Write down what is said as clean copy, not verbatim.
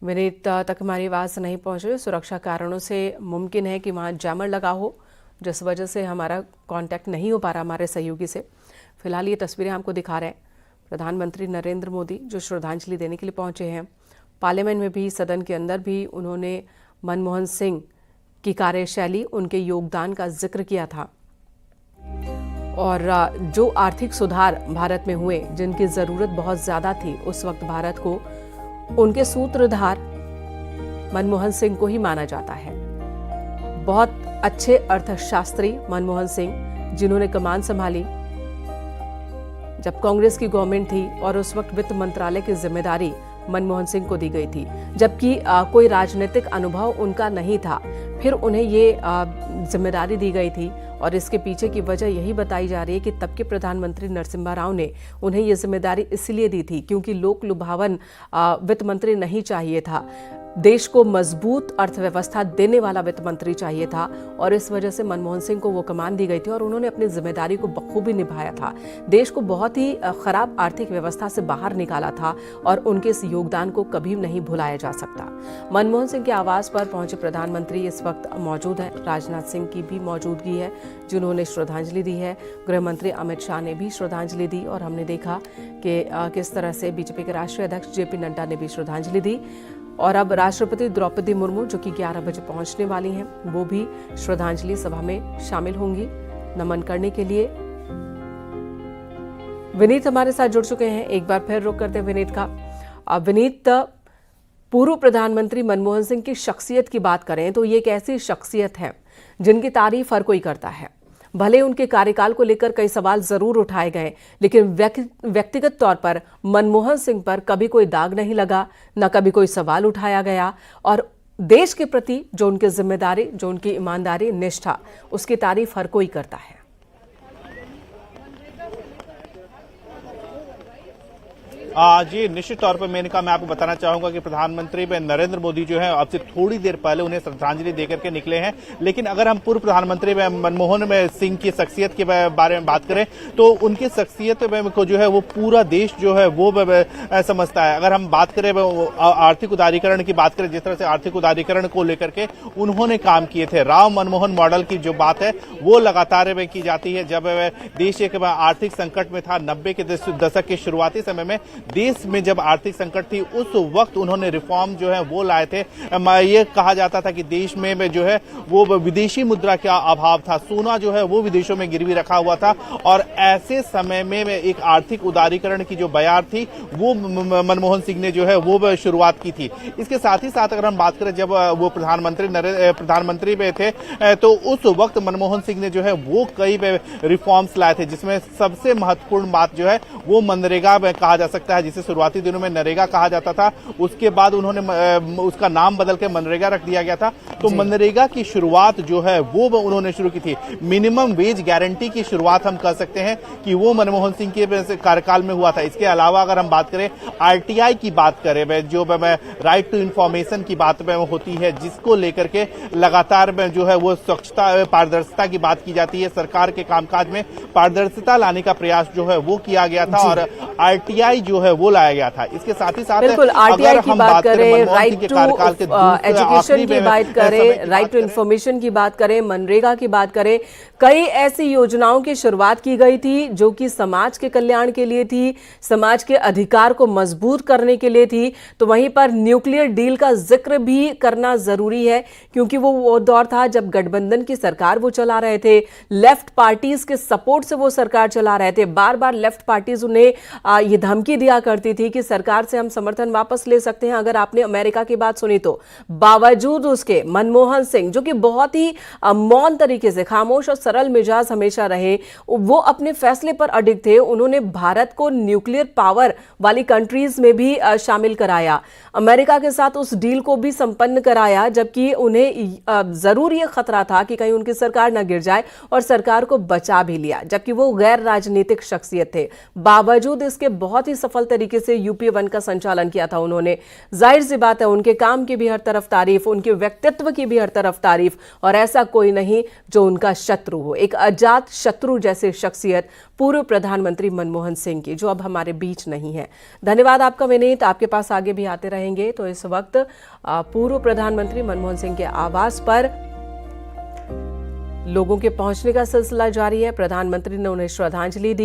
विनीत तक हमारी आवाज़ नहीं पहुंच रही। सुरक्षा कारणों से मुमकिन है कि वहाँ जैमर लगा हो, जिस वजह से हमारा कांटेक्ट नहीं हो पा रहा हमारे सहयोगी से। फिलहाल ये तस्वीरें हमको दिखा रहे हैं प्रधानमंत्री नरेंद्र मोदी जो श्रद्धांजलि देने के लिए पहुंचे हैं। पार्लियामेंट में भी, सदन के अंदर भी उन्होंने मनमोहन सिंह की कार्यशैली, उनके योगदान का जिक्र किया था और जो आर्थिक सुधार भारत में हुए, जिनकी ज़रूरत बहुत ज़्यादा थी उस वक्त भारत को, उनके सूत्रधार मनमोहन सिंह को ही माना जाता है। बहुत अच्छे अर्थशास्त्री मनमोहन सिंह, जिन्होंने कमान संभाली जब कांग्रेस की गवर्नमेंट थी और उस वक्त वित्त मंत्रालय की जिम्मेदारी मनमोहन सिंह को दी गई थी, जबकि कोई राजनीतिक अनुभव उनका नहीं था। फिर उन्हें ये जिम्मेदारी दी गई थी और इसके पीछे की वजह यही बताई जा रही है कि तब के प्रधानमंत्री नरसिम्हा राव ने उन्हें ये जिम्मेदारी इसलिए दी थी क्योंकि लोक लुभावन वित्त मंत्री नहीं चाहिए था, देश को मजबूत अर्थव्यवस्था देने वाला वित्त मंत्री चाहिए था और इस वजह से मनमोहन सिंह को वो कमान दी गई थी और उन्होंने अपनी जिम्मेदारी को बखूबी निभाया था। देश को बहुत ही खराब आर्थिक व्यवस्था से बाहर निकाला था और उनके इस योगदान को कभी नहीं भुलाया जा सकता। मनमोहन सिंह के आवास पर पहुंचे प्रधानमंत्री इस वक्त मौजूद है। राजनाथ सिंह की भी मौजूदगी है जिन्होंने श्रद्धांजलि दी है। गृह मंत्री अमित शाह ने भी श्रद्धांजलि दी और हमने देखा कि किस तरह से बीजेपी के राष्ट्रीय अध्यक्ष जेपी नड्डा ने भी श्रद्धांजलि दी और अब राष्ट्रपति द्रौपदी मुर्मू जो कि 11 बजे पहुंचने वाली हैं, वो भी श्रद्धांजलि सभा में शामिल होंगी नमन करने के लिए। विनीत हमारे साथ जुड़ चुके हैं, एक बार फिर रुक करते हैं विनीत का। अब विनीत, पूर्व प्रधानमंत्री मनमोहन सिंह की शख्सियत की बात करें तो ये एक ऐसी शख्सियत है जिनकी तारीफ हर कोई करता है। भले उनके कार्यकाल को लेकर कई सवाल जरूर उठाए गए, लेकिन व्यक्तिगत तौर पर मनमोहन सिंह पर कभी कोई दाग नहीं लगा, न कभी कोई सवाल उठाया गया और देश के प्रति जो उनकी जिम्मेदारी, जो उनकी ईमानदारी, निष्ठा, उसकी तारीफ हर कोई करता है। जी निश्चित तौर पर मैं आपको बताना चाहूंगा कि प्रधानमंत्री नरेंद्र मोदी जो है अब से थोड़ी देर पहले उन्हें श्रद्धांजलि देकर के निकले हैं। लेकिन अगर हम पूर्व प्रधानमंत्री मनमोहन सिंह की शख्सियत के बारे में बात करें तो उनकी शख्सियत को जो है वो पूरा देश जो है वो समझता है। अगर हम बात करें आर्थिक उदारीकरण की बात करें, जिस तरह से आर्थिक उदारीकरण को लेकर के उन्होंने काम किए थे, राव मनमोहन मॉडल की जो बात है वो लगातार की जाती है। जब देश एक आर्थिक संकट में था, 90 के दशक के शुरुआती समय में देश में जब आर्थिक संकट थी, उस वक्त उन्होंने रिफॉर्म जो है वो लाए थे। ये कहा जाता था कि देश में जो है वो विदेशी मुद्रा का अभाव था, सोना जो है वो विदेशों में गिरवी रखा हुआ था और ऐसे समय में एक आर्थिक उदारीकरण की जो बयार थी वो मनमोहन सिंह ने जो है वो शुरुआत की थी। इसके साथ ही साथ अगर हम बात करें जब वो प्रधानमंत्री में थे तो उस वक्त मनमोहन सिंह ने जो है वो कई रिफॉर्म्स लाए थे, जिसमें सबसे महत्वपूर्ण बात जो है वो मनरेगा में कहा जा सकता है, जिसे शुरुआती दिनों में नरेगा कहा जाता था। उसके बाद उन्होंने उसका नाम बदल के मनरेगा रख दिया गया था। तो मनरेगा की शुरुआत जो है वो उन्होंने शुरू की थी। मिनिमम वेज गारंटी की शुरुआत हम कह सकते हैं कि वो मनमोहन सिंह के कार्यकाल में हुआ था। इसके अलावा अगर हम बात करें आरटीआई की बात करें, जो राइट टू इंफॉर्मेशन की बात होती है, जिसको लेकर के लगातार जो है वो स्वच्छता, पारदर्शिता की बात की जाती है। सरकार के कामकाज में पारदर्शिता लाने का प्रयास जो है वो किया गया था और आरटीआई जो है वो लाया गया था। इसके साथ ही साथ बिल्कुल आरटीआई की बात करें, राइट टू एजुकेशन की बात करें, राइट टू इंफॉर्मेशन की बात करें, मनरेगा की बात करें, कई ऐसी योजनाओं की शुरुआत की गई थी जो कि समाज के कल्याण के लिए थी, समाज के अधिकार को मजबूत करने के लिए थी। तो वहीं पर न्यूक्लियर डील का जिक्र भी करना जरूरी है क्योंकि वो दौर था जब गठबंधन की सरकार वो चला रहे थे, लेफ्ट पार्टीज के सपोर्ट से वो सरकार चला रहे थे। बार बार लेफ्ट पार्टीज उन्हें ये धमकी दिया करती थी कि सरकार से हम समर्थन वापस ले सकते हैं अगर आपने अमेरिका की बात सुनी तो। बावजूद उसके मनमोहन सिंह, जो कि बहुत ही मौन तरीके से, खामोश और सरल मिजाज हमेशा रहे, वो अपने फैसले पर अडिग थे। उन्होंने भारत को न्यूक्लियर पावर वाली कंट्रीज में भी शामिल कराया, अमेरिका के साथ उस डील को भी संपन्न कराया, जबकि उन्हें जरूर यह खतरा था कि कहीं उनकी सरकार न गिर जाए और सरकार को बचा भी लिया, जबकि वो गैर राजनीतिक शख्सियत थे। बावजूद इसके बहुत ही सफल सफल तरीके से यूपीए 1 का संचालन किया था उन्होंने। जाहिर सी बात है उनके काम की भी हर तरफ तारीफ, उनके व्यक्तित्व की भी हर तरफ तारीफ, और ऐसा कोई नहीं जो उनका शत्रु हो। एक अजात शत्रु जैसे शख्सियत पूर्व प्रधानमंत्री मनमोहन सिंह की, जो अब हमारे बीच नहीं है। धन्यवाद आपका विनीत, आपके पास आगे भी आते रहेंगे। तो इस वक्त पूर्व प्रधानमंत्री मनमोहन सिंह के आवास पर लोगों के पहुंचने का सिलसिला जारी है। प्रधानमंत्री ने उन्हें श्रद्धांजलि दी।